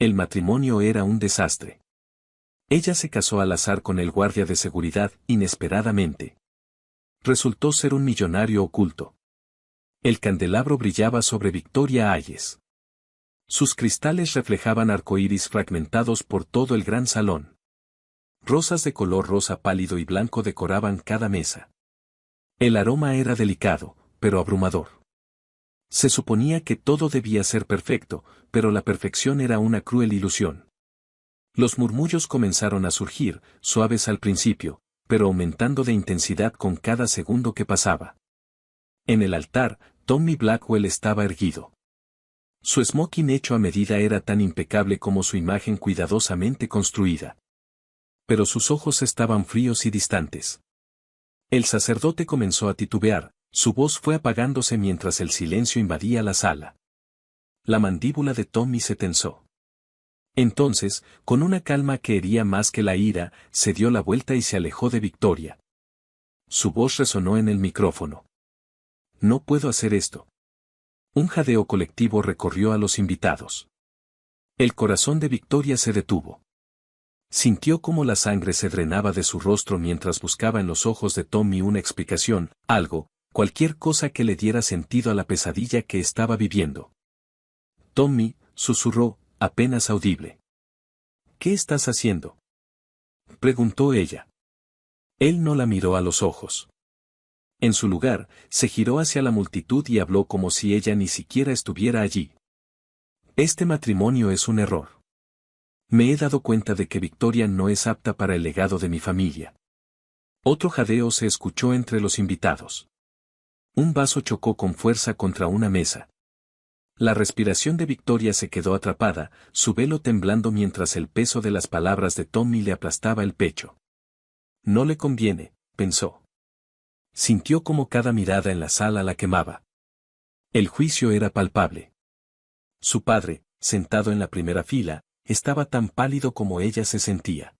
El matrimonio era un desastre. Ella se casó al azar con el guardia de seguridad, inesperadamente. Resultó ser un millonario oculto. El candelabro brillaba sobre Victoria Hayes. Sus cristales reflejaban arcoíris fragmentados por todo el gran salón. Rosas de color rosa pálido y blanco decoraban cada mesa. El aroma era delicado, pero abrumador. Se suponía que todo debía ser perfecto, pero la perfección era una cruel ilusión. Los murmullos comenzaron a surgir, suaves al principio, pero aumentando de intensidad con cada segundo que pasaba. En el altar, Tommy Blackwell estaba erguido. Su smoking hecho a medida era tan impecable como su imagen cuidadosamente construida. Pero sus ojos estaban fríos y distantes. El sacerdote comenzó a titubear, su voz fue apagándose mientras el silencio invadía la sala. La mandíbula de Tommy se tensó. Entonces, con una calma que hería más que la ira, se dio la vuelta y se alejó de Victoria. Su voz resonó en el micrófono. No puedo hacer esto. Un jadeo colectivo recorrió a los invitados. El corazón de Victoria se detuvo. Sintió cómo la sangre se drenaba de su rostro mientras buscaba en los ojos de Tommy una explicación, algo, cualquier cosa que le diera sentido a la pesadilla que estaba viviendo. Tommy, susurró, apenas audible. ¿Qué estás haciendo?, preguntó ella. Él no la miró a los ojos. En su lugar, se giró hacia la multitud y habló como si ella ni siquiera estuviera allí. Este matrimonio es un error. Me he dado cuenta de que Victoria no es apta para el legado de mi familia. Otro jadeo se escuchó entre los invitados. Un vaso chocó con fuerza contra una mesa. La respiración de Victoria se quedó atrapada, su velo temblando mientras el peso de las palabras de Tommy le aplastaba el pecho. No le conviene, pensó. Sintió como cada mirada en la sala la quemaba. El juicio era palpable. Su padre, sentado en la primera fila, estaba tan pálido como ella se sentía.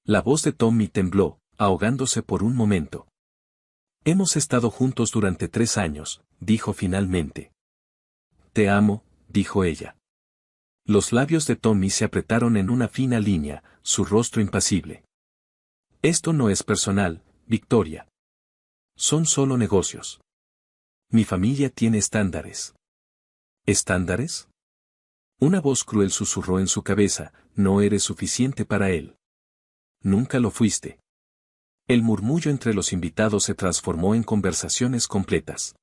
La voz de Tommy tembló, ahogándose por un momento. Hemos estado juntos durante 3 años, dijo finalmente. Te amo, dijo ella. Los labios de Tommy se apretaron en una fina línea, su rostro impasible. Esto no es personal, Victoria. Son solo negocios. Mi familia tiene estándares. ¿Estándares? Una voz cruel susurró en su cabeza, no eres suficiente para él. Nunca lo fuiste. El murmullo entre los invitados se transformó en conversaciones completas.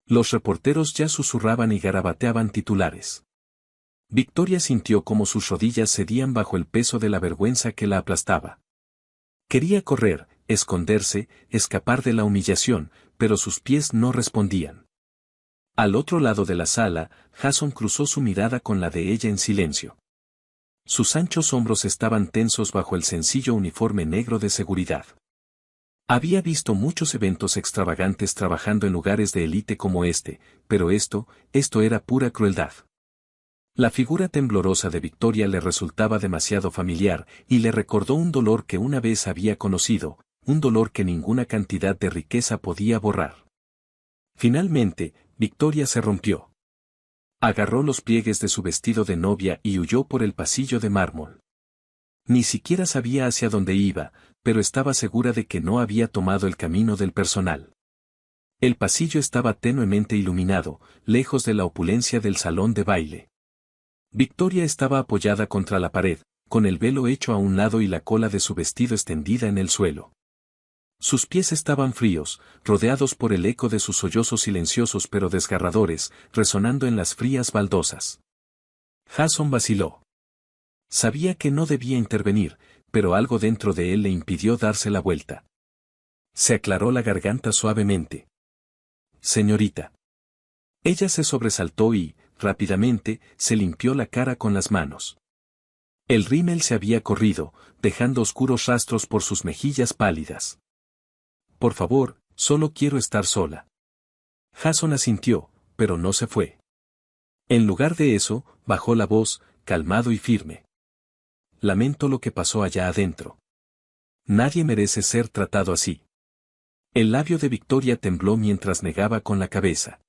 Los reporteros ya susurraban y garabateaban titulares. Victoria sintió como sus rodillas cedían bajo el peso de la vergüenza que la aplastaba. Quería correr, esconderse, escapar de la humillación, pero sus pies no respondían. Al otro lado de la sala, Jason cruzó su mirada con la de ella en silencio. Sus anchos hombros estaban tensos bajo el sencillo uniforme negro de seguridad. Había visto muchos eventos extravagantes trabajando en lugares de élite como este, pero esto era pura crueldad. La figura temblorosa de Victoria le resultaba demasiado familiar y le recordó un dolor que una vez había conocido, un dolor que ninguna cantidad de riqueza podía borrar. Finalmente, Victoria se rompió. Agarró los pliegues de su vestido de novia y huyó por el pasillo de mármol. Ni siquiera sabía hacia dónde iba, pero estaba segura de que no había tomado el camino del personal. El pasillo estaba tenuemente iluminado, lejos de la opulencia del salón de baile. Victoria estaba apoyada contra la pared, con el velo hecho a un lado y la cola de su vestido extendida en el suelo. Sus pies estaban fríos, rodeados por el eco de sus sollozos silenciosos pero desgarradores, resonando en las frías baldosas. Jason vaciló. Sabía que no debía intervenir, pero algo dentro de él le impidió darse la vuelta. Se aclaró la garganta suavemente. Señorita. Ella se sobresaltó y, rápidamente, se limpió la cara con las manos. El rímel se había corrido, dejando oscuros rastros por sus mejillas pálidas. Por favor, solo quiero estar sola. Jason asintió, pero no se fue. En lugar de eso, bajó la voz, calmado y firme. Lamento lo que pasó allá adentro. Nadie merece ser tratado así. El labio de Victoria tembló mientras negaba con la cabeza.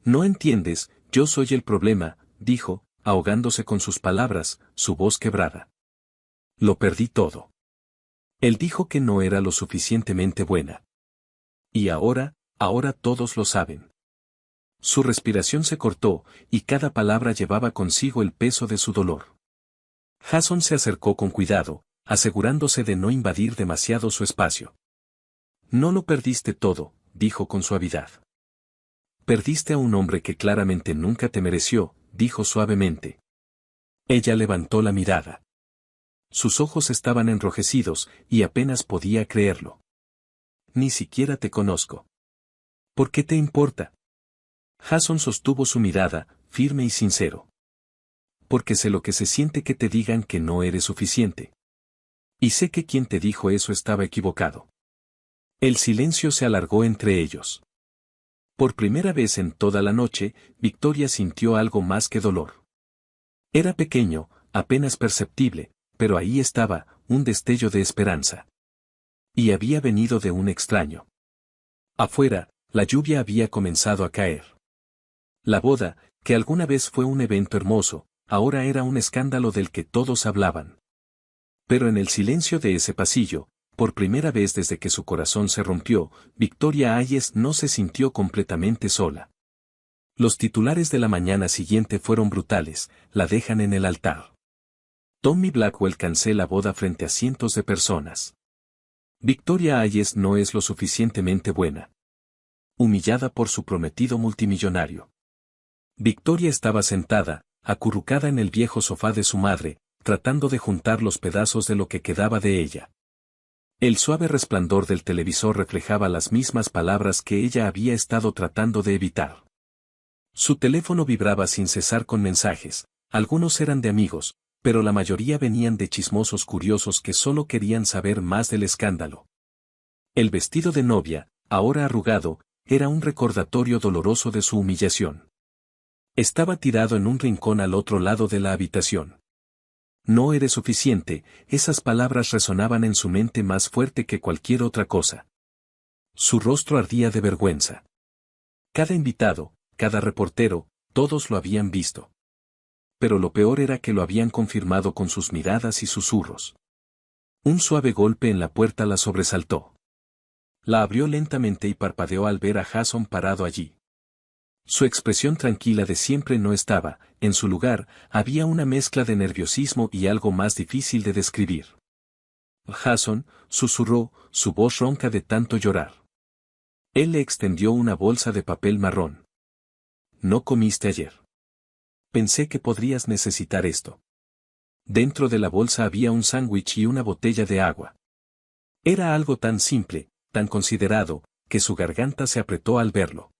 No entiendes, yo soy el problema, dijo, ahogándose con sus palabras, su voz quebrada. Lo perdí todo. Él dijo que no era lo suficientemente buena. Y ahora todos lo saben. Su respiración se cortó, y cada palabra llevaba consigo el peso de su dolor. Jason se acercó con cuidado, asegurándose de no invadir demasiado su espacio. No lo perdiste todo, dijo con suavidad. Perdiste a un hombre que claramente nunca te mereció, dijo suavemente. Ella levantó la mirada. Sus ojos estaban enrojecidos, y apenas podía creerlo. Ni siquiera te conozco. ¿Por qué te importa? Jason sostuvo su mirada, firme y sincero. Porque sé lo que se siente que te digan que no eres suficiente. Y sé que quien te dijo eso estaba equivocado. El silencio se alargó entre ellos. Por primera vez en toda la noche, Victoria sintió algo más que dolor. Era pequeño, apenas perceptible, pero ahí estaba, un destello de esperanza. Y había venido de un extraño. Afuera, la lluvia había comenzado a caer. La boda, que alguna vez fue un evento hermoso, ahora era un escándalo del que todos hablaban. Pero en el silencio de ese pasillo, por primera vez desde que su corazón se rompió, Victoria Hayes no se sintió completamente sola. Los titulares de la mañana siguiente fueron brutales: la dejan en el altar. Tommy Blackwell cancela boda frente a cientos de personas. Victoria Hayes no es lo suficientemente buena. Humillada por su prometido multimillonario. Victoria estaba sentada, acurrucada en el viejo sofá de su madre, tratando de juntar los pedazos de lo que quedaba de ella. El suave resplandor del televisor reflejaba las mismas palabras que ella había estado tratando de evitar. Su teléfono vibraba sin cesar con mensajes, algunos eran de amigos, pero la mayoría venían de chismosos curiosos que solo querían saber más del escándalo. El vestido de novia, ahora arrugado, era un recordatorio doloroso de su humillación. Estaba tirado en un rincón al otro lado de la habitación. No eres suficiente, esas palabras resonaban en su mente más fuerte que cualquier otra cosa. Su rostro ardía de vergüenza. Cada invitado, cada reportero, todos lo habían visto. Pero lo peor era que lo habían confirmado con sus miradas y susurros. Un suave golpe en la puerta la sobresaltó. La abrió lentamente y parpadeó al ver a Jason parado allí. Su expresión tranquila de siempre no estaba, en su lugar, había una mezcla de nerviosismo y algo más difícil de describir. Jason, susurró, su voz ronca de tanto llorar. Él le extendió una bolsa de papel marrón. ¿No comiste ayer? Pensé que podrías necesitar esto. Dentro de la bolsa había un sándwich y una botella de agua. Era algo tan simple, tan considerado, que su garganta se apretó al verlo.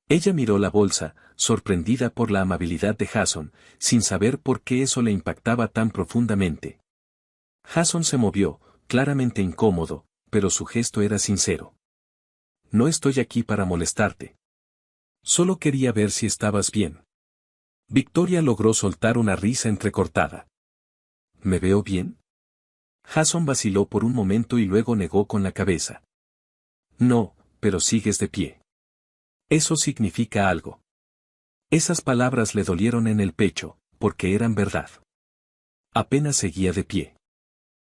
Ella miró la bolsa, sorprendida por la amabilidad de Jason, sin saber por qué eso le impactaba tan profundamente. Jason se movió, claramente incómodo, pero su gesto era sincero. No estoy aquí para molestarte. Solo quería ver si estabas bien. Victoria logró soltar una risa entrecortada. ¿Me veo bien? Jason vaciló por un momento y luego negó con la cabeza. No, pero sigues de pie. Eso significa algo. Esas palabras le dolieron en el pecho, porque eran verdad. Apenas seguía de pie.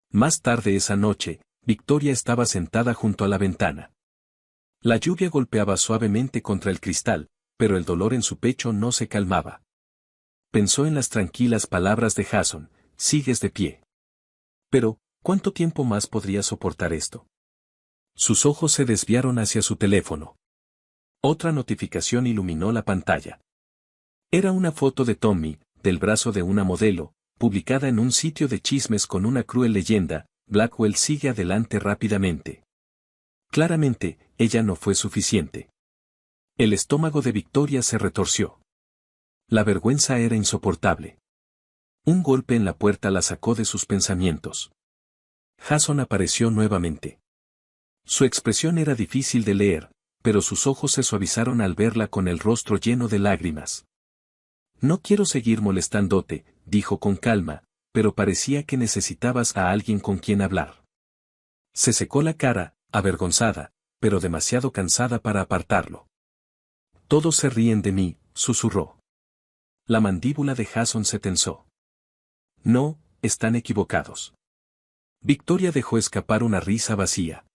Más tarde esa noche, Victoria estaba sentada junto a la ventana. La lluvia golpeaba suavemente contra el cristal, pero el dolor en su pecho no se calmaba. Pensó en las tranquilas palabras de Jason: sigues de pie. Pero, ¿cuánto tiempo más podría soportar esto? Sus ojos se desviaron hacia su teléfono. Otra notificación iluminó la pantalla. Era una foto de Tommy, del brazo de una modelo, publicada en un sitio de chismes con una cruel leyenda: Blackwell sigue adelante rápidamente. Claramente, ella no fue suficiente. El estómago de Victoria se retorció. La vergüenza era insoportable. Un golpe en la puerta la sacó de sus pensamientos. Jason apareció nuevamente. Su expresión era difícil de leer, pero sus ojos se suavizaron al verla con el rostro lleno de lágrimas. No quiero seguir molestándote, dijo con calma, pero parecía que necesitabas a alguien con quien hablar. Se secó la cara, avergonzada, pero demasiado cansada para apartarlo. Todos se ríen de mí, susurró. La mandíbula de Jason se tensó. No, están equivocados. Victoria dejó escapar una risa vacía.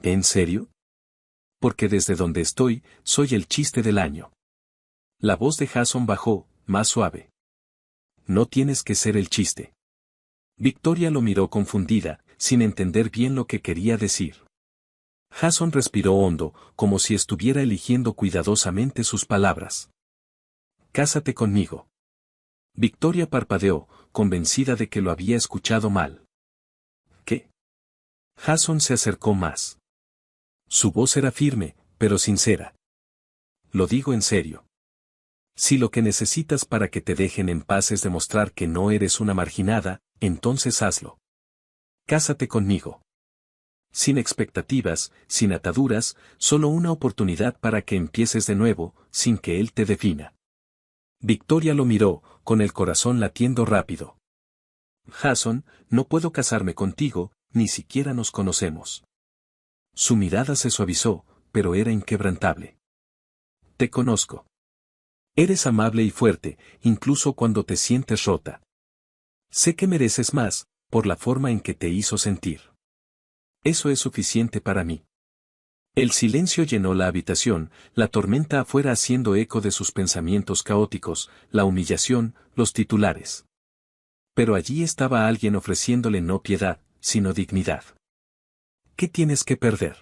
¿En serio? Porque desde donde estoy, soy el chiste del año. La voz de Jason bajó, más suave. No tienes que ser el chiste. Victoria lo miró confundida, sin entender bien lo que quería decir. Jason respiró hondo, como si estuviera eligiendo cuidadosamente sus palabras. Cásate conmigo. Victoria parpadeó, convencida de que lo había escuchado mal. ¿Qué? Jason se acercó más. Su voz era firme, pero sincera. Lo digo en serio. Si lo que necesitas para que te dejen en paz es demostrar que no eres una marginada, entonces hazlo. Cásate conmigo. Sin expectativas, sin ataduras, solo una oportunidad para que empieces de nuevo, sin que él te defina. Victoria lo miró, con el corazón latiendo rápido. Jason, no puedo casarme contigo, ni siquiera nos conocemos. Su mirada se suavizó, pero era inquebrantable. Te conozco. Eres amable y fuerte, incluso cuando te sientes rota. Sé que mereces más, por la forma en que te hizo sentir. Eso es suficiente para mí. El silencio llenó la habitación, la tormenta afuera haciendo eco de sus pensamientos caóticos, la humillación, los titulares. Pero allí estaba alguien ofreciéndole no piedad, sino dignidad. ¿Qué tienes que perder?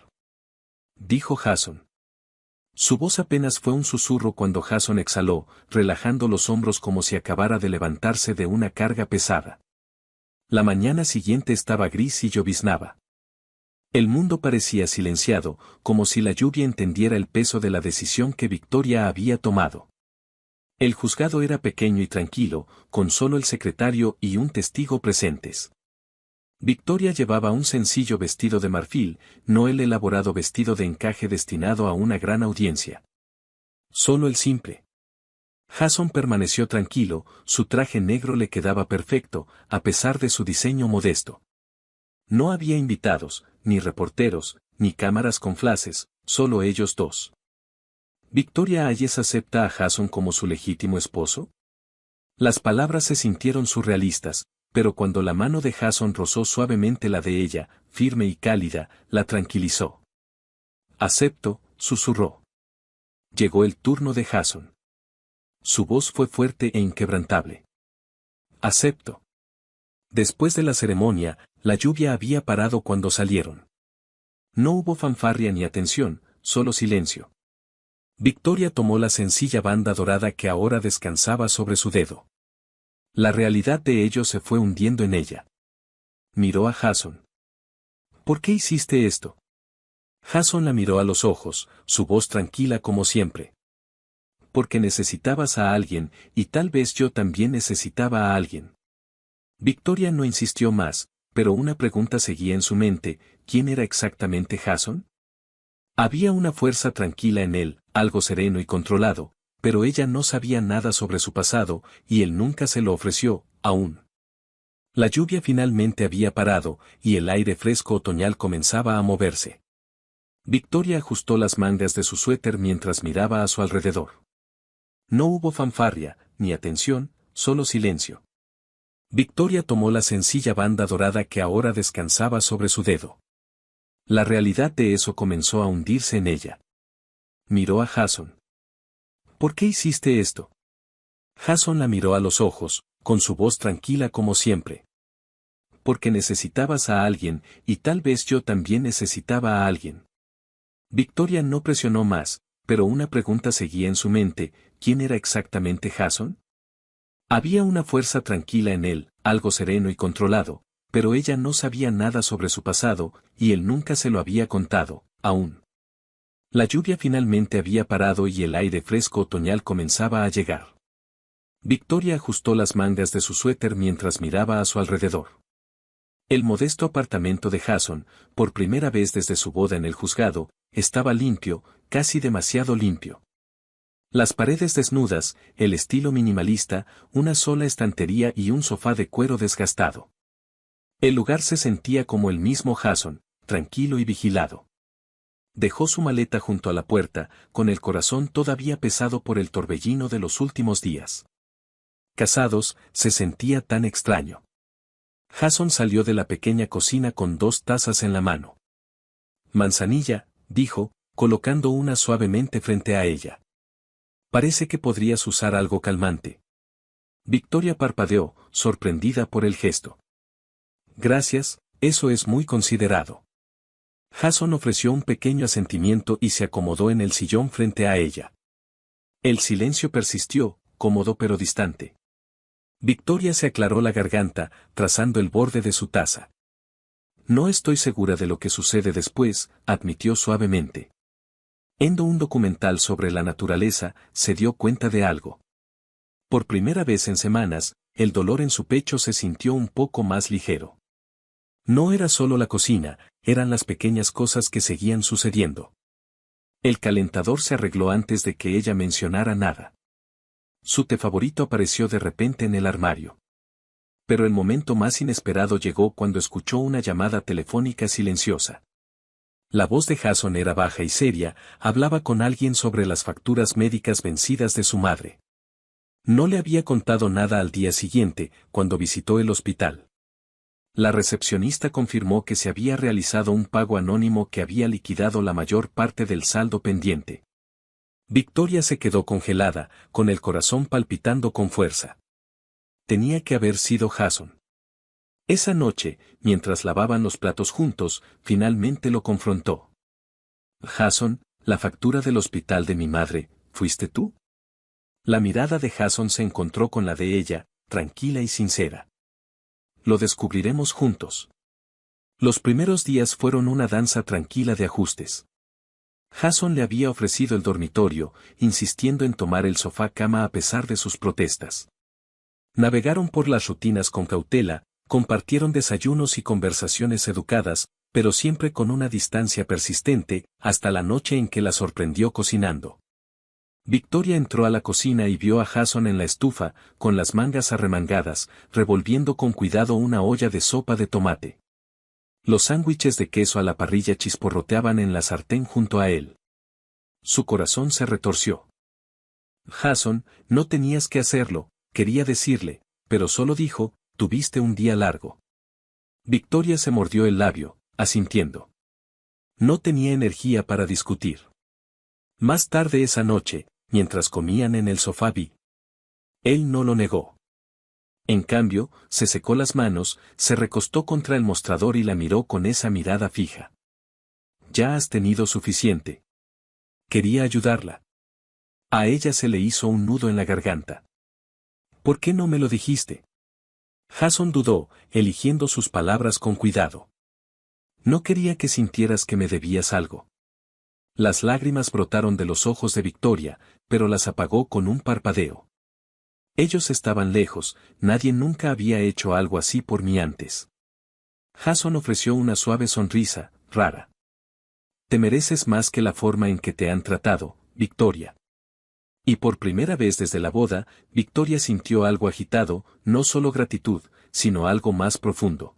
Dijo Jason. Su voz apenas fue un susurro cuando Jason exhaló, relajando los hombros como si acabara de levantarse de una carga pesada. La mañana siguiente estaba gris y lloviznaba. El mundo parecía silenciado, como si la lluvia entendiera el peso de la decisión que Victoria había tomado. El juzgado era pequeño y tranquilo, con solo el secretario y un testigo presentes. Victoria llevaba un sencillo vestido de marfil, no el elaborado vestido de encaje destinado a una gran audiencia. Solo el simple. Jason permaneció tranquilo, su traje negro le quedaba perfecto, a pesar de su diseño modesto. No había invitados, ni reporteros, ni cámaras con flashes, solo ellos dos. ¿Victoria Hayes acepta a Jason como su legítimo esposo? Las palabras se sintieron surrealistas, pero cuando la mano de Jason rozó suavemente la de ella, firme y cálida, la tranquilizó. Acepto, susurró. Llegó el turno de Jason. Su voz fue fuerte e inquebrantable. Acepto. Después de la ceremonia, la lluvia había parado cuando salieron. No hubo fanfarria ni atención, solo silencio. Victoria tomó la sencilla banda dorada que ahora descansaba sobre su dedo. La realidad de ello se fue hundiendo en ella. Miró a Jason. ¿Por qué hiciste esto? Jason la miró a los ojos, su voz tranquila como siempre. Porque necesitabas a alguien, y tal vez yo también necesitaba a alguien. Victoria no insistió más, pero una pregunta seguía en su mente, ¿quién era exactamente Jason? Había una fuerza tranquila en él, algo sereno y controlado, pero ella no sabía nada sobre su pasado, y él nunca se lo ofreció, aún. La lluvia finalmente había parado, y el aire fresco otoñal comenzaba a moverse. Victoria ajustó las mangas de su suéter mientras miraba a su alrededor. No hubo fanfarria, ni atención, solo silencio. Victoria tomó la sencilla banda dorada que ahora descansaba sobre su dedo. La realidad de eso comenzó a hundirse en ella. Miró a Jason. ¿Por qué hiciste esto? Jason la miró a los ojos, con su voz tranquila como siempre. Porque necesitabas a alguien, y tal vez yo también necesitaba a alguien. Victoria no presionó más, pero una pregunta seguía en su mente, ¿quién era exactamente Jason? Había una fuerza tranquila en él, algo sereno y controlado, pero ella no sabía nada sobre su pasado, y él nunca se lo había contado, aún. La lluvia finalmente había parado y el aire fresco otoñal comenzaba a llegar. Victoria ajustó las mangas de su suéter mientras miraba a su alrededor. El modesto apartamento de Jason, por primera vez desde su boda en el juzgado, estaba limpio, casi demasiado limpio. Las paredes desnudas, el estilo minimalista, una sola estantería y un sofá de cuero desgastado. El lugar se sentía como el mismo Jason, tranquilo y vigilado. Dejó su maleta junto a la puerta, con el corazón todavía pesado por el torbellino de los últimos días. casados, se sentía tan extraño. Jason salió de la pequeña cocina con 2 tazas en la mano. Manzanilla, dijo, colocando una suavemente frente a ella. Parece que podrías usar algo calmante. Victoria parpadeó, sorprendida por el gesto. Gracias, eso es muy considerado. Jason ofreció un pequeño asentimiento y se acomodó en el sillón frente a ella. El silencio persistió, cómodo pero distante. Victoria se aclaró la garganta, trazando el borde de su taza. No estoy segura de lo que sucede después, admitió suavemente. Viendo un documental sobre la naturaleza, se dio cuenta de algo. Por primera vez en semanas, el dolor en su pecho se sintió un poco más ligero. No era solo la cocina, eran las pequeñas cosas que seguían sucediendo. El calentador se arregló antes de que ella mencionara nada. Su té favorito apareció de repente en el armario. Pero el momento más inesperado llegó cuando escuchó una llamada telefónica silenciosa. La voz de Jason era baja y seria, hablaba con alguien sobre las facturas médicas vencidas de su madre. No le había contado nada al día siguiente, cuando visitó el hospital. La recepcionista confirmó que se había realizado un pago anónimo que había liquidado la mayor parte del saldo pendiente. Victoria se quedó congelada, con el corazón palpitando con fuerza. Tenía que haber sido Jason. Esa noche, mientras lavaban los platos juntos, finalmente lo confrontó. Jason, la factura del hospital de mi madre, ¿fuiste tú? La mirada de Jason se encontró con la de ella, tranquila y sincera. Lo descubriremos juntos. Los primeros días fueron una danza tranquila de ajustes. Jason le había ofrecido el dormitorio, insistiendo en tomar el sofá cama a pesar de sus protestas. Navegaron por las rutinas con cautela, compartieron desayunos y conversaciones educadas, pero siempre con una distancia persistente, hasta la noche en que la sorprendió cocinando. Victoria entró a la cocina y vio a Jason en la estufa, con las mangas arremangadas, revolviendo con cuidado una olla de sopa de tomate. Los sándwiches de queso a la parrilla chisporroteaban en la sartén junto a él. Su corazón se retorció. Jason, no tenías que hacerlo, quería decirle, pero solo dijo, tuviste un día largo. Victoria se mordió el labio, asintiendo. No tenía energía para discutir. Más tarde esa noche, mientras comían en el sofá vi. Él no lo negó. En cambio, se secó las manos, se recostó contra el mostrador y la miró con esa mirada fija. Ya has tenido suficiente. Quería ayudarla. A ella se le hizo un nudo en la garganta. ¿Por qué no me lo dijiste? Jason dudó, eligiendo sus palabras con cuidado. No quería que sintieras que me debías algo. Las lágrimas brotaron de los ojos de Victoria, pero las apagó con un parpadeo. Ellos estaban lejos, nadie nunca había hecho algo así por mí antes. Jason ofreció una suave sonrisa, rara. Te mereces más que la forma en que te han tratado, Victoria. Y por primera vez desde la boda, Victoria sintió algo agitado, no solo gratitud, sino algo más profundo.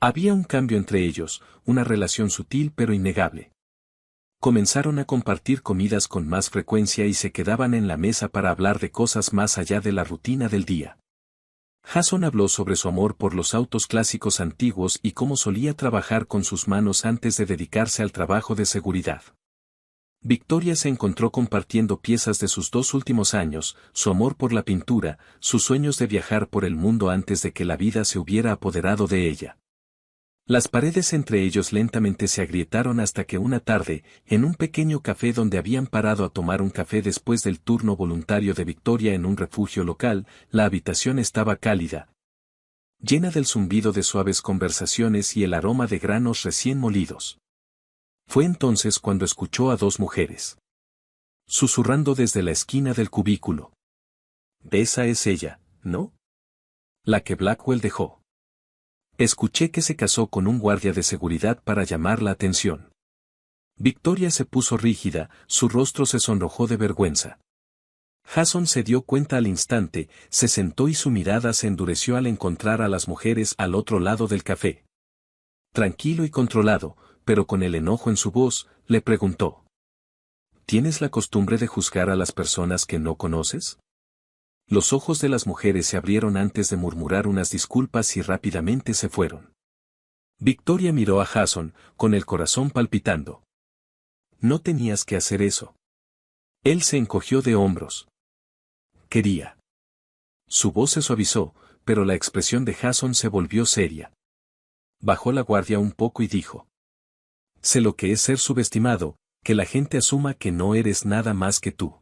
Había un cambio entre ellos, una relación sutil pero innegable. Comenzaron a compartir comidas con más frecuencia y se quedaban en la mesa para hablar de cosas más allá de la rutina del día. Jason habló sobre su amor por los autos clásicos antiguos y cómo solía trabajar con sus manos antes de dedicarse al trabajo de seguridad. Victoria se encontró compartiendo piezas de sus 2 últimos años, su amor por la pintura, sus sueños de viajar por el mundo antes de que la vida se hubiera apoderado de ella. Las paredes entre ellos lentamente se agrietaron hasta que una tarde, en un pequeño café donde habían parado a tomar un café después del turno voluntario de Victoria en un refugio local, la habitación estaba cálida, llena del zumbido de suaves conversaciones y el aroma de granos recién molidos. Fue entonces cuando escuchó a 2 mujeres susurrando desde la esquina del cubículo. Esa es ella, ¿no? La que Blackwell dejó. Escuché que se casó con un guardia de seguridad para llamar la atención. Victoria se puso rígida, su rostro se sonrojó de vergüenza. Jason se dio cuenta al instante, se sentó y su mirada se endureció al encontrar a las mujeres al otro lado del café. Tranquilo y controlado, pero con el enojo en su voz, le preguntó. ¿Tienes la costumbre de juzgar a las personas que no conoces? Los ojos de las mujeres se abrieron antes de murmurar unas disculpas y rápidamente se fueron. Victoria miró a Jason, con el corazón palpitando. No tenías que hacer eso. Él se encogió de hombros. Quería. Su voz se suavizó, pero la expresión de Jason se volvió seria. Bajó la guardia un poco y dijo. Sé lo que es ser subestimado, que la gente asuma que no eres nada más que tú.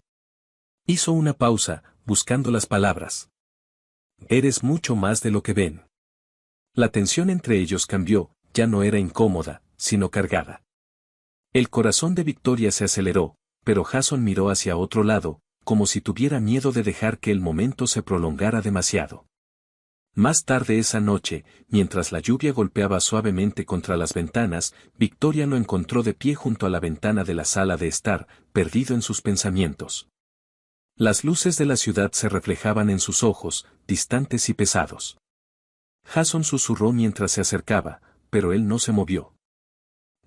Hizo una pausa, buscando las palabras. Eres mucho más de lo que ven. La tensión entre ellos cambió, ya no era incómoda, sino cargada. El corazón de Victoria se aceleró, pero Jason miró hacia otro lado, como si tuviera miedo de dejar que el momento se prolongara demasiado. Más tarde esa noche, mientras la lluvia golpeaba suavemente contra las ventanas, Victoria lo encontró de pie junto a la ventana de la sala de estar, perdido en sus pensamientos. Las luces de la ciudad se reflejaban en sus ojos, distantes y pesados. Jason susurró mientras se acercaba, pero él no se movió.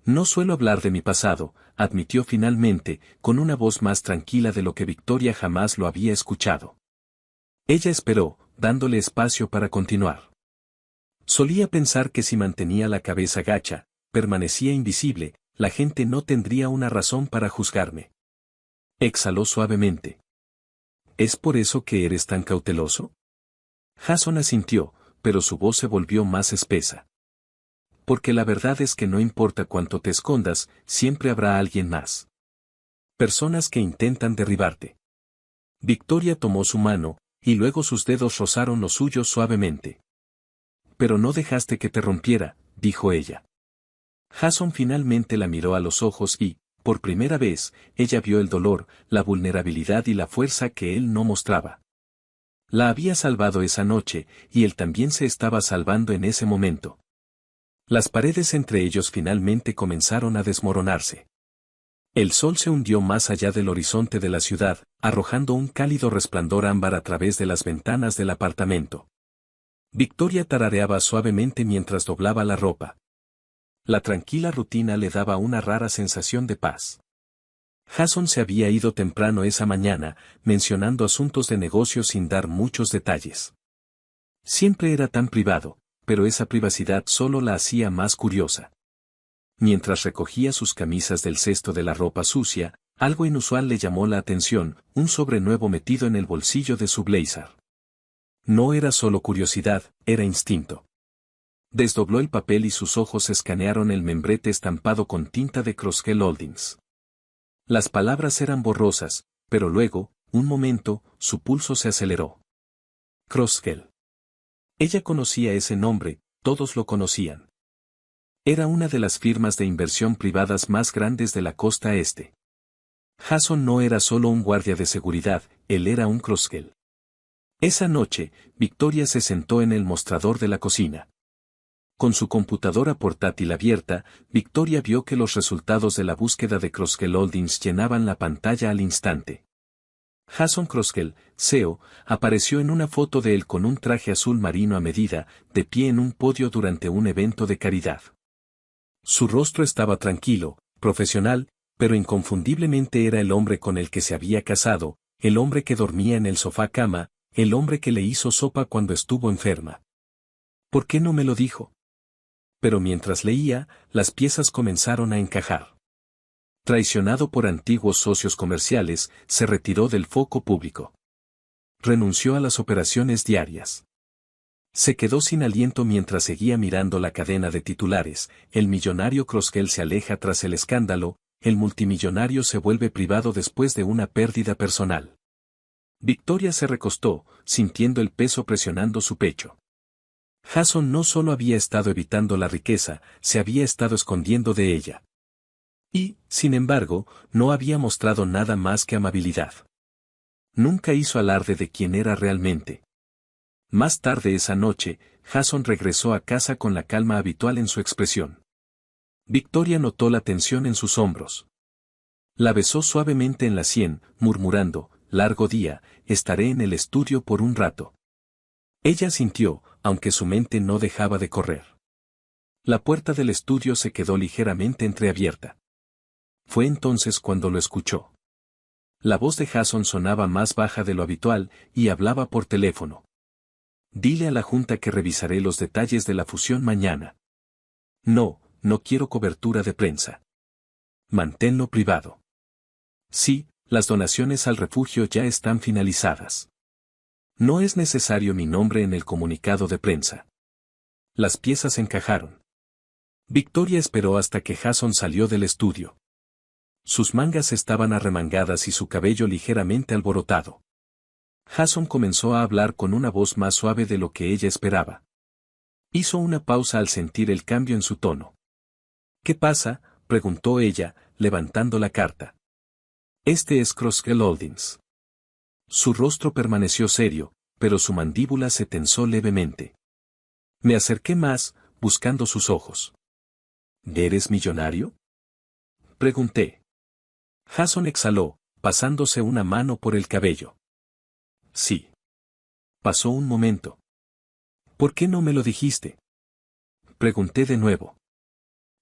No suelo hablar de mi pasado, admitió finalmente, con una voz más tranquila de lo que Victoria jamás lo había escuchado. Ella esperó, dándole espacio para continuar. Solía pensar que si mantenía la cabeza gacha, permanecía invisible, la gente no tendría una razón para juzgarme. Exhaló suavemente. ¿Es por eso que eres tan cauteloso? Jason asintió, pero su voz se volvió más espesa. Porque la verdad es que no importa cuánto te escondas, siempre habrá alguien más. Personas que intentan derribarte. Victoria tomó su mano, y luego sus dedos rozaron los suyos suavemente. Pero no dejaste que te rompiera, dijo ella. Jason finalmente la miró a los ojos y, por primera vez, ella vio el dolor, la vulnerabilidad y la fuerza que él no mostraba. La había salvado esa noche, y él también se estaba salvando en ese momento. Las paredes entre ellos finalmente comenzaron a desmoronarse. El sol se hundió más allá del horizonte de la ciudad, arrojando un cálido resplandor ámbar a través de las ventanas del apartamento. Victoria tarareaba suavemente mientras doblaba la ropa. La tranquila rutina le daba una rara sensación de paz. Jason se había ido temprano esa mañana, mencionando asuntos de negocio sin dar muchos detalles. Siempre era tan privado, pero esa privacidad solo la hacía más curiosa. Mientras recogía sus camisas del cesto de la ropa sucia, algo inusual le llamó la atención, un sobre nuevo metido en el bolsillo de su blazer. No era solo curiosidad, era instinto. Desdobló el papel y sus ojos escanearon el membrete estampado con tinta de Crossgel Holdings. Las palabras eran borrosas, pero luego, un momento, su pulso se aceleró. Crossgel. Ella conocía ese nombre, todos lo conocían. Era una de las firmas de inversión privadas más grandes de la costa este. Jason no era solo un guardia de seguridad, él era un Crossgel. Esa noche, Victoria se sentó en el mostrador de la cocina. Con su computadora portátil abierta, Victoria vio que los resultados de la búsqueda de Crossgel Holdings llenaban la pantalla al instante. Jason Crossgel, CEO, apareció en una foto de él con un traje azul marino a medida, de pie en un podio durante un evento de caridad. Su rostro estaba tranquilo, profesional, pero inconfundiblemente era el hombre con el que se había casado, el hombre que dormía en el sofá cama, el hombre que le hizo sopa cuando estuvo enferma. ¿Por qué no me lo dijo? Pero mientras leía, las piezas comenzaron a encajar. Traicionado por antiguos socios comerciales, se retiró del foco público. Renunció a las operaciones diarias. Se quedó sin aliento mientras seguía mirando la cadena de titulares, el millonario Crossgel se aleja tras el escándalo, el multimillonario se vuelve privado después de una pérdida personal. Victoria se recostó, sintiendo el peso presionando su pecho. Jason no solo había estado evitando la riqueza, se había estado escondiendo de ella. Y, sin embargo, no había mostrado nada más que amabilidad. Nunca hizo alarde de quién era realmente. Más tarde esa noche, Jason regresó a casa con la calma habitual en su expresión. Victoria notó la tensión en sus hombros. La besó suavemente en la sien, murmurando, «Largo día, estaré en el estudio por un rato». Ella sintió, aunque su mente no dejaba de correr. La puerta del estudio se quedó ligeramente entreabierta. Fue entonces cuando lo escuchó. La voz de Jason sonaba más baja de lo habitual y hablaba por teléfono. Dile a la junta que revisaré los detalles de la fusión mañana. No, no quiero cobertura de prensa. Manténlo privado. Sí, las donaciones al refugio ya están finalizadas. No es necesario mi nombre en el comunicado de prensa. Las piezas encajaron. Victoria esperó hasta que Jason salió del estudio. Sus mangas estaban arremangadas y su cabello ligeramente alborotado. Jason comenzó a hablar con una voz más suave de lo que ella esperaba. Hizo una pausa al sentir el cambio en su tono. ¿Qué pasa?, preguntó ella, levantando la carta. Este es Crossgel Holdings. Su rostro permaneció serio, pero su mandíbula se tensó levemente. Me acerqué más, buscando sus ojos. ¿Eres millonario?, pregunté. Jason exhaló, pasándose una mano por el cabello. Sí. Pasó un momento. ¿Por qué no me lo dijiste?, pregunté de nuevo.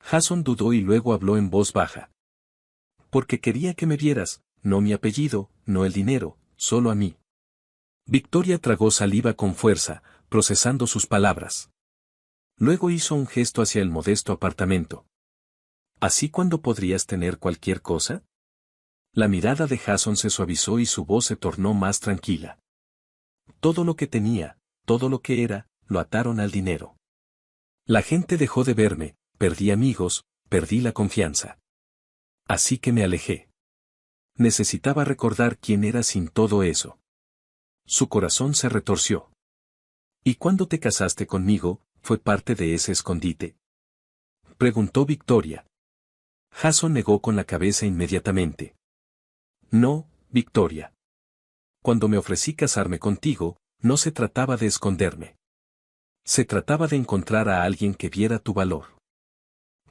Jason dudó y luego habló en voz baja. Porque quería que me vieras, no mi apellido, no el dinero, solo a mí. Victoria tragó saliva con fuerza, procesando sus palabras. Luego hizo un gesto hacia el modesto apartamento. ¿Así cuándo podrías tener cualquier cosa? La mirada de Jason se suavizó y su voz se tornó más tranquila. Todo lo que tenía, todo lo que era, lo ataron al dinero. La gente dejó de verme, perdí amigos, perdí la confianza. Así que me alejé. Necesitaba recordar quién era sin todo eso. Su corazón se retorció. ¿Y cuando te casaste conmigo, fue parte de ese escondite?, preguntó Victoria. Jason negó con la cabeza inmediatamente. No, Victoria. Cuando me ofrecí casarme contigo, no se trataba de esconderme. Se trataba de encontrar a alguien que viera tu valor.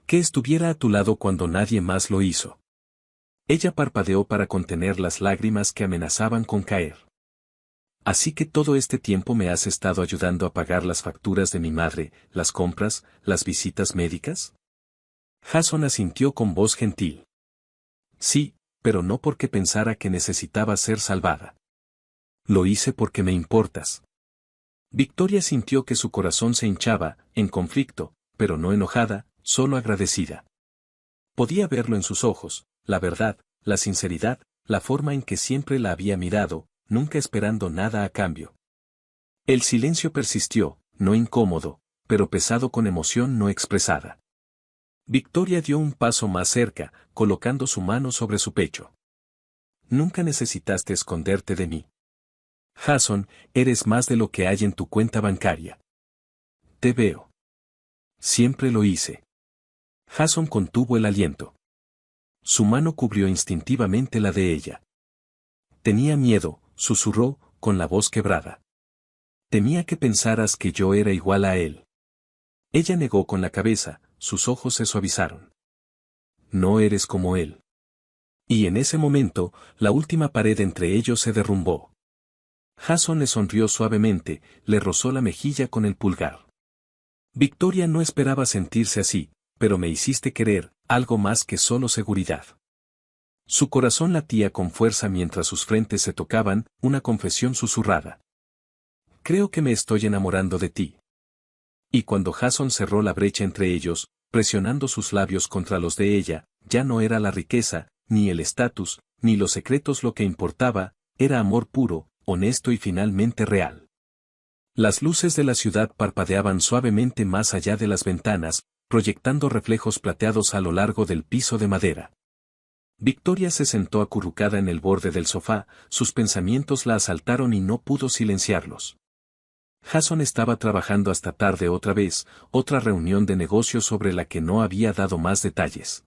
Que estuviera a tu lado cuando nadie más lo hizo. Ella parpadeó para contener las lágrimas que amenazaban con caer. Así que todo este tiempo me has estado ayudando a pagar las facturas de mi madre, las compras, las visitas médicas. Jason asintió con voz gentil. Sí, pero no porque pensara que necesitaba ser salvada. Lo hice porque me importas. Victoria sintió que su corazón se hinchaba, en conflicto, pero no enojada, solo agradecida. Podía verlo en sus ojos, la verdad, la sinceridad, la forma en que siempre la había mirado, nunca esperando nada a cambio. El silencio persistió, no incómodo, pero pesado con emoción no expresada. Victoria dio un paso más cerca, colocando su mano sobre su pecho. Nunca necesitaste esconderte de mí. Jason, eres más de lo que hay en tu cuenta bancaria. Te veo. Siempre lo hice. Jason contuvo el aliento. Su mano cubrió instintivamente la de ella. Tenía miedo, susurró, con la voz quebrada. Temía que pensaras que yo era igual a él. Ella negó con la cabeza, sus ojos se suavizaron. No eres como él. Y en ese momento, la última pared entre ellos se derrumbó. Jason le sonrió suavemente, le rozó la mejilla con el pulgar. Victoria no esperaba sentirse así, pero me hiciste querer, algo más que solo seguridad. Su corazón latía con fuerza mientras sus frentes se tocaban, una confesión susurrada. Creo que me estoy enamorando de ti. Y cuando Jason cerró la brecha entre ellos, presionando sus labios contra los de ella, ya no era la riqueza, ni el estatus, ni los secretos lo que importaba, era amor puro, honesto y finalmente real. Las luces de la ciudad parpadeaban suavemente más allá de las ventanas, proyectando reflejos plateados a lo largo del piso de madera. Victoria se sentó acurrucada en el borde del sofá, sus pensamientos la asaltaron y no pudo silenciarlos. Jason estaba trabajando hasta tarde otra vez, otra reunión de negocios sobre la que no había dado más detalles.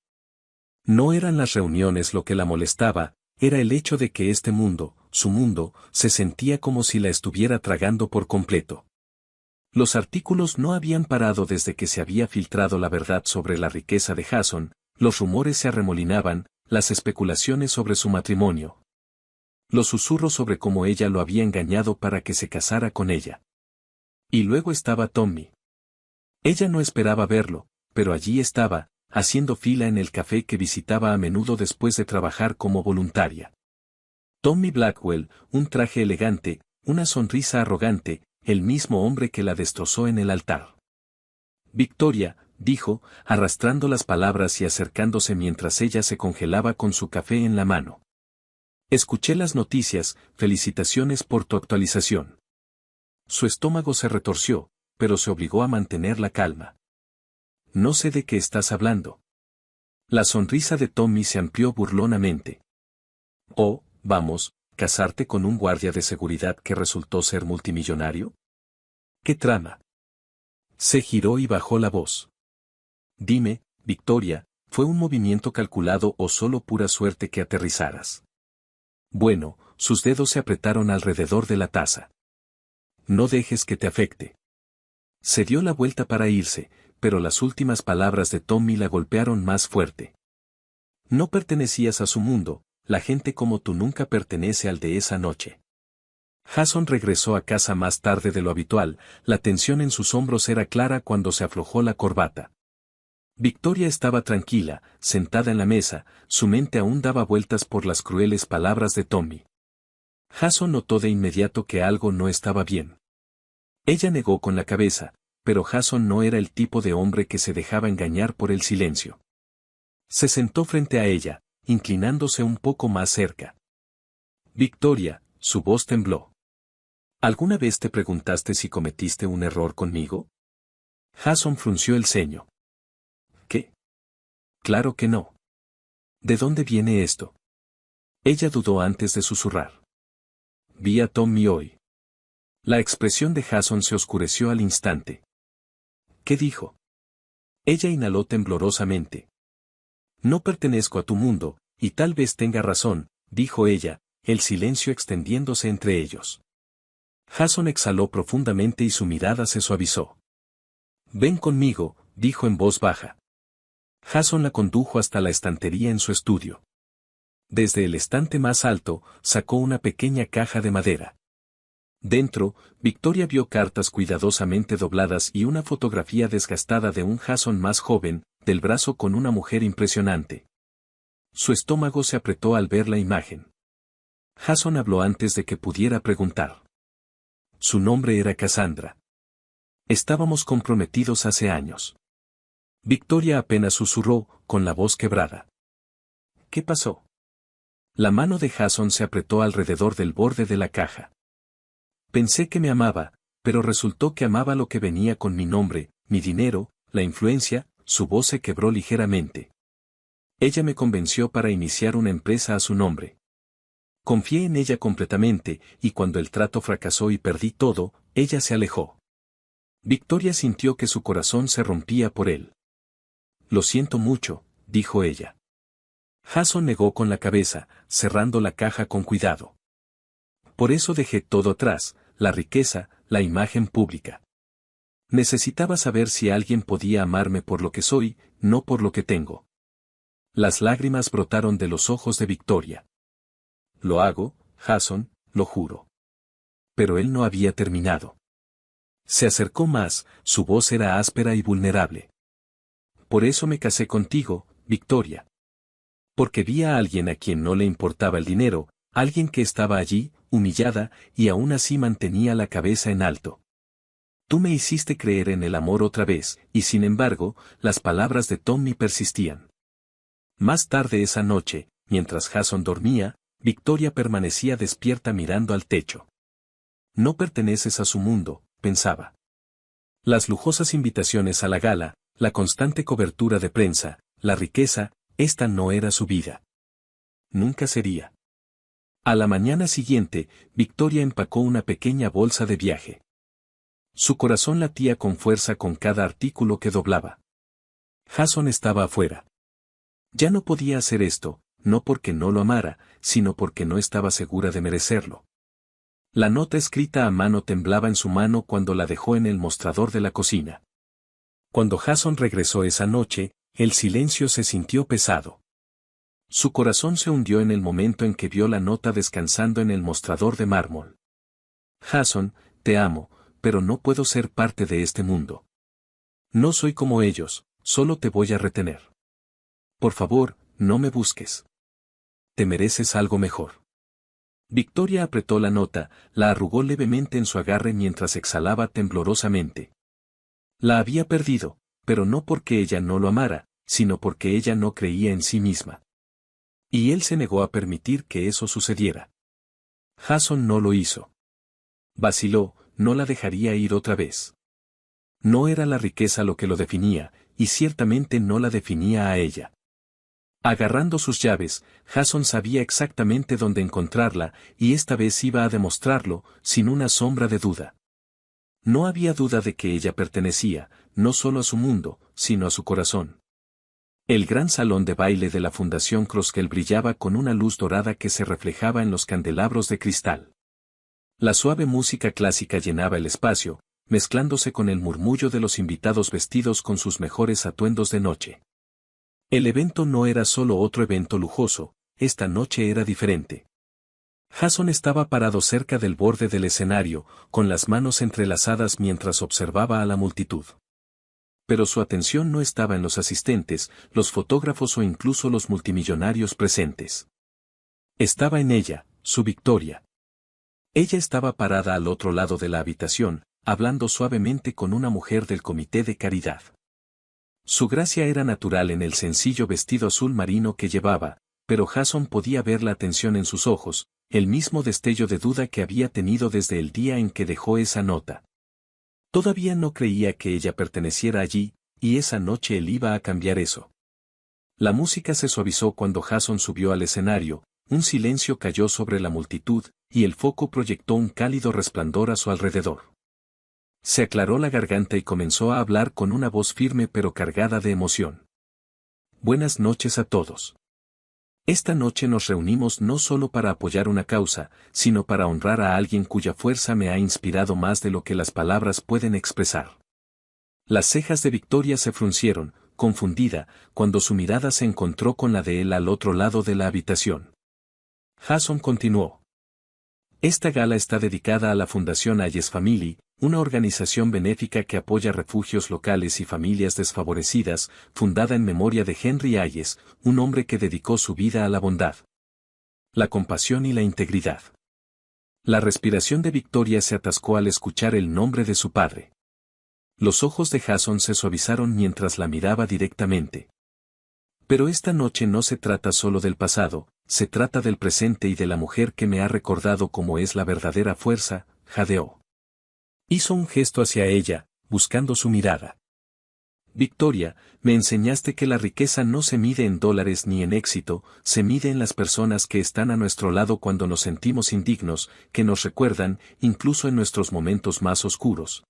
No eran las reuniones lo que la molestaba, era el hecho de que este mundo, su mundo, se sentía como si la estuviera tragando por completo. Los artículos no habían parado desde que se había filtrado la verdad sobre la riqueza de Jason, los rumores se arremolinaban, las especulaciones sobre su matrimonio. Los susurros sobre cómo ella lo había engañado para que se casara con ella. Y luego estaba Tommy. Ella no esperaba verlo, pero allí estaba, haciendo fila en el café que visitaba a menudo después de trabajar como voluntaria. Tommy Blackwell, un traje elegante, una sonrisa arrogante, el mismo hombre que la destrozó en el altar. Victoria, dijo, arrastrando las palabras y acercándose mientras ella se congelaba con su café en la mano. Escuché las noticias, felicitaciones por tu actualización. Su estómago se retorció, pero se obligó a mantener la calma. No sé de qué estás hablando. La sonrisa de Tommy se amplió burlonamente. Oh, vamos, ¿casarte con un guardia de seguridad que resultó ser multimillonario? ¿Qué trama? Se giró y bajó la voz. Dime, Victoria, ¿fue un movimiento calculado o solo pura suerte que aterrizaras? Bueno, sus dedos se apretaron alrededor de la taza. No dejes que te afecte. Se dio la vuelta para irse, pero las últimas palabras de Tommy la golpearon más fuerte. No pertenecías a su mundo, la gente como tú nunca pertenece al de esa noche. Jason regresó a casa más tarde de lo habitual, la tensión en sus hombros era clara cuando se aflojó la corbata. Victoria estaba tranquila, sentada en la mesa, su mente aún daba vueltas por las crueles palabras de Tommy. Jason notó de inmediato que algo no estaba bien. Ella negó con la cabeza, pero Jason no era el tipo de hombre que se dejaba engañar por el silencio. Se sentó frente a ella, inclinándose un poco más cerca. Victoria, su voz tembló. ¿Alguna vez te preguntaste si cometiste un error conmigo? Jason frunció el ceño. ¿Qué? Claro que no. ¿De dónde viene esto? Ella dudó antes de susurrar. Vi a Tommy hoy. La expresión de Jason se oscureció al instante. ¿Qué dijo? Ella inhaló temblorosamente. No pertenezco a tu mundo, y tal vez tenga razón, dijo ella, el silencio extendiéndose entre ellos. Jason exhaló profundamente y su mirada se suavizó. Ven conmigo, dijo en voz baja. Jason la condujo hasta la estantería en su estudio. Desde el estante más alto, sacó una pequeña caja de madera. Dentro, Victoria vio cartas cuidadosamente dobladas y una fotografía desgastada de un Jason más joven, del brazo con una mujer impresionante. Su estómago se apretó al ver la imagen. Jason habló antes de que pudiera preguntar. Su nombre era Cassandra. Estábamos comprometidos hace años. Victoria apenas susurró, con la voz quebrada. ¿Qué pasó? La mano de Jason se apretó alrededor del borde de la caja. Pensé que me amaba, pero resultó que amaba lo que venía con mi nombre, mi dinero, la influencia, su voz se quebró ligeramente. Ella me convenció para iniciar una empresa a su nombre. Confié en ella completamente, y cuando el trato fracasó y perdí todo, ella se alejó. Victoria sintió que su corazón se rompía por él. Lo siento mucho, dijo ella. Jason negó con la cabeza, cerrando la caja con cuidado. Por eso dejé todo atrás, la riqueza, la imagen pública. Necesitaba saber si alguien podía amarme por lo que soy, no por lo que tengo. Las lágrimas brotaron de los ojos de Victoria. Lo hago, Jason, lo juro. Pero él no había terminado. Se acercó más, su voz era áspera y vulnerable. Por eso me casé contigo, Victoria. Porque vi a alguien a quien no le importaba el dinero, alguien que estaba allí, humillada, y aún así mantenía la cabeza en alto. Tú me hiciste creer en el amor otra vez, y sin embargo, las palabras de Tommy persistían. Más tarde esa noche, mientras Jason dormía, Victoria permanecía despierta mirando al techo. No perteneces a su mundo, pensaba. Las lujosas invitaciones a la gala, la constante cobertura de prensa, la riqueza, esta no era su vida. Nunca sería. A la mañana siguiente, Victoria empacó una pequeña bolsa de viaje. Su corazón latía con fuerza con cada artículo que doblaba. Jason estaba afuera. Ya no podía hacer esto, no porque no lo amara, sino porque no estaba segura de merecerlo. La nota escrita a mano temblaba en su mano cuando la dejó en el mostrador de la cocina. Cuando Jason regresó esa noche, el silencio se sintió pesado. Su corazón se hundió en el momento en que vio la nota descansando en el mostrador de mármol. Jason, te amo, pero no puedo ser parte de este mundo. No soy como ellos, solo te voy a retener. Por favor, no me busques. Te mereces algo mejor. Victoria apretó la nota, la arrugó levemente en su agarre mientras exhalaba temblorosamente. La había perdido, pero no porque ella no lo amara, sino porque ella no creía en sí misma. Y él se negó a permitir que eso sucediera. Jason no lo hizo. Vaciló, no la dejaría ir otra vez. No era la riqueza lo que lo definía, y ciertamente no la definía a ella. Agarrando sus llaves, Jason sabía exactamente dónde encontrarla, y esta vez iba a demostrarlo, sin una sombra de duda. No había duda de que ella pertenecía, no solo a su mundo, sino a su corazón. El gran salón de baile de la Fundación Crosskell brillaba con una luz dorada que se reflejaba en los candelabros de cristal. La suave música clásica llenaba el espacio, mezclándose con el murmullo de los invitados vestidos con sus mejores atuendos de noche. El evento no era solo otro evento lujoso, esta noche era diferente. Jason estaba parado cerca del borde del escenario, con las manos entrelazadas mientras observaba a la multitud. Pero su atención no estaba en los asistentes, los fotógrafos o incluso los multimillonarios presentes. Estaba en ella, su Victoria. Ella estaba parada al otro lado de la habitación, hablando suavemente con una mujer del comité de caridad. Su gracia era natural en el sencillo vestido azul marino que llevaba, pero Jason podía ver la tensión en sus ojos, el mismo destello de duda que había tenido desde el día en que dejó esa nota. Todavía no creía que ella perteneciera allí, y esa noche él iba a cambiar eso. La música se suavizó cuando Jason subió al escenario, un silencio cayó sobre la multitud, y el foco proyectó un cálido resplandor a su alrededor. Se aclaró la garganta y comenzó a hablar con una voz firme pero cargada de emoción. Buenas noches a todos. Esta noche nos reunimos no solo para apoyar una causa, sino para honrar a alguien cuya fuerza me ha inspirado más de lo que las palabras pueden expresar. Las cejas de Victoria se fruncieron, confundida, cuando su mirada se encontró con la de él al otro lado de la habitación. Jason continuó. Esta gala está dedicada a la Fundación Hayes Family, una organización benéfica que apoya refugios locales y familias desfavorecidas, fundada en memoria de Henry Hayes, un hombre que dedicó su vida a la bondad, la compasión y la integridad. La respiración de Victoria se atascó al escuchar el nombre de su padre. Los ojos de Jason se suavizaron mientras la miraba directamente. Pero esta noche no se trata solo del pasado, se trata del presente y de la mujer que me ha recordado cómo es la verdadera fuerza, jadeó. Hizo un gesto hacia ella, buscando su mirada. Victoria, me enseñaste que la riqueza no se mide en dólares ni en éxito, se mide en las personas que están a nuestro lado cuando nos sentimos indignos, que nos recuerdan, incluso en nuestros momentos más oscuros,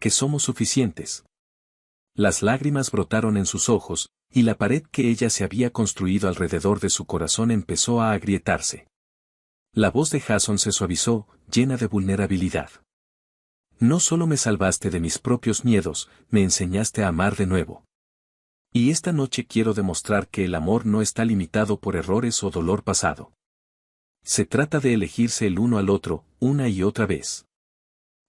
que somos suficientes. Las lágrimas brotaron en sus ojos, y la pared que ella se había construido alrededor de su corazón empezó a agrietarse. La voz de Jason se suavizó, llena de vulnerabilidad. No solo me salvaste de mis propios miedos, me enseñaste a amar de nuevo. Y esta noche quiero demostrar que el amor no está limitado por errores o dolor pasado. Se trata de elegirse el uno al otro, una y otra vez.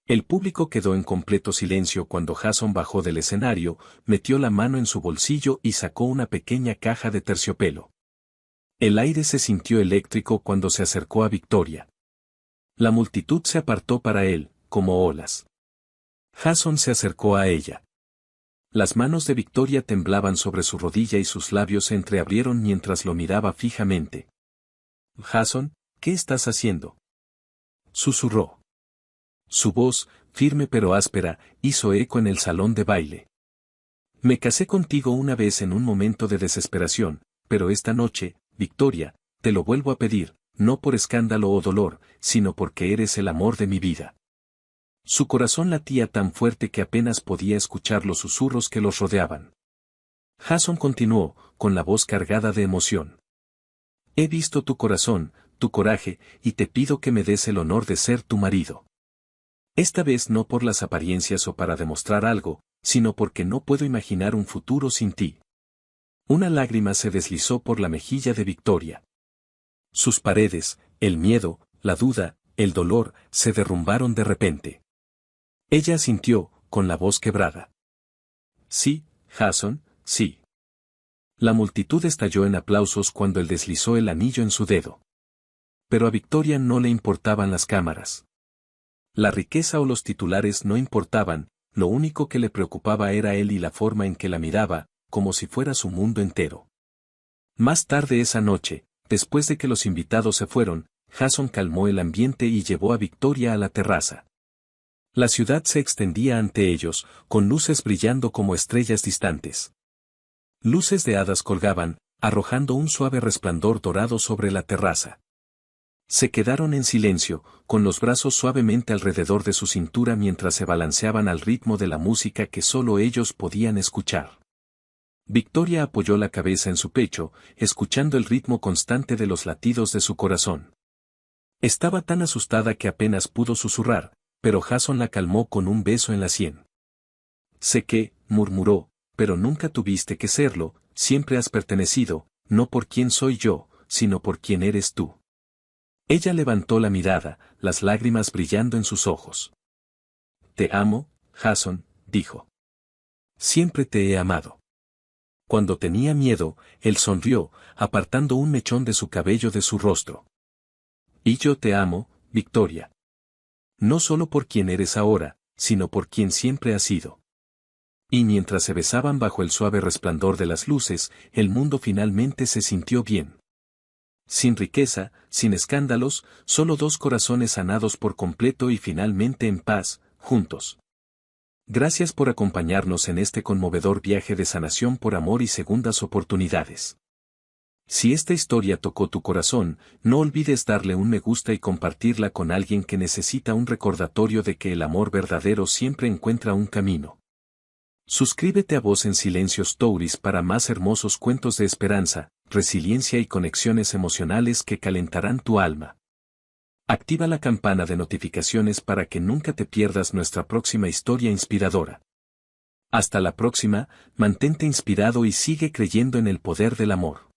El público quedó en completo silencio cuando Jason bajó del escenario, metió la mano en su bolsillo y sacó una pequeña caja de terciopelo. El aire se sintió eléctrico cuando se acercó a Victoria. La multitud se apartó para él, como olas. Jason se acercó a ella. Las manos de Victoria temblaban sobre su rodilla y sus labios se entreabrieron mientras lo miraba fijamente. Jason, ¿qué estás haciendo?, susurró. Su voz, firme pero áspera, hizo eco en el salón de baile. Me casé contigo una vez en un momento de desesperación, pero esta noche, Victoria, te lo vuelvo a pedir, no por escándalo o dolor, sino porque eres el amor de mi vida. Su corazón latía tan fuerte que apenas podía escuchar los susurros que los rodeaban. Jason continuó, con la voz cargada de emoción. He visto tu corazón, tu coraje, y te pido que me des el honor de ser tu marido. Esta vez no por las apariencias o para demostrar algo, sino porque no puedo imaginar un futuro sin ti. Una lágrima se deslizó por la mejilla de Victoria. Sus paredes, el miedo, la duda, el dolor, se derrumbaron de repente. Ella asintió, con la voz quebrada. Sí, Jason, sí. La multitud estalló en aplausos cuando él deslizó el anillo en su dedo. Pero a Victoria no le importaban las cámaras. La riqueza o los titulares no importaban, lo único que le preocupaba era él y la forma en que la miraba, como si fuera su mundo entero. Más tarde esa noche, después de que los invitados se fueron, Jason calmó el ambiente y llevó a Victoria a la terraza. La ciudad se extendía ante ellos, con luces brillando como estrellas distantes. Luces de hadas colgaban, arrojando un suave resplandor dorado sobre la terraza. Se quedaron en silencio, con los brazos suavemente alrededor de su cintura mientras se balanceaban al ritmo de la música que solo ellos podían escuchar. Victoria apoyó la cabeza en su pecho, escuchando el ritmo constante de los latidos de su corazón. Estaba tan asustada que apenas pudo susurrar, pero Jason la calmó con un beso en la sien. Sé que, murmuró, pero nunca tuviste que serlo, siempre has pertenecido, no por quién soy yo, sino por quién eres tú. Ella levantó la mirada, las lágrimas brillando en sus ojos. Te amo, Jason, dijo. Siempre te he amado. Cuando tenía miedo, él sonrió, apartando un mechón de su cabello de su rostro. Y yo te amo, Victoria. No solo por quien eres ahora, sino por quien siempre has sido. Y mientras se besaban bajo el suave resplandor de las luces, el mundo finalmente se sintió bien. Sin riqueza, sin escándalos, solo dos corazones sanados por completo y finalmente en paz, juntos. Gracias por acompañarnos en este conmovedor viaje de sanación por amor y segundas oportunidades. Si esta historia tocó tu corazón, no olvides darle un me gusta y compartirla con alguien que necesita un recordatorio de que el amor verdadero siempre encuentra un camino. Suscríbete a Voz en Silencio Stories para más hermosos cuentos de esperanza, resiliencia y conexiones emocionales que calentarán tu alma. Activa la campana de notificaciones para que nunca te pierdas nuestra próxima historia inspiradora. Hasta la próxima, mantente inspirado y sigue creyendo en el poder del amor.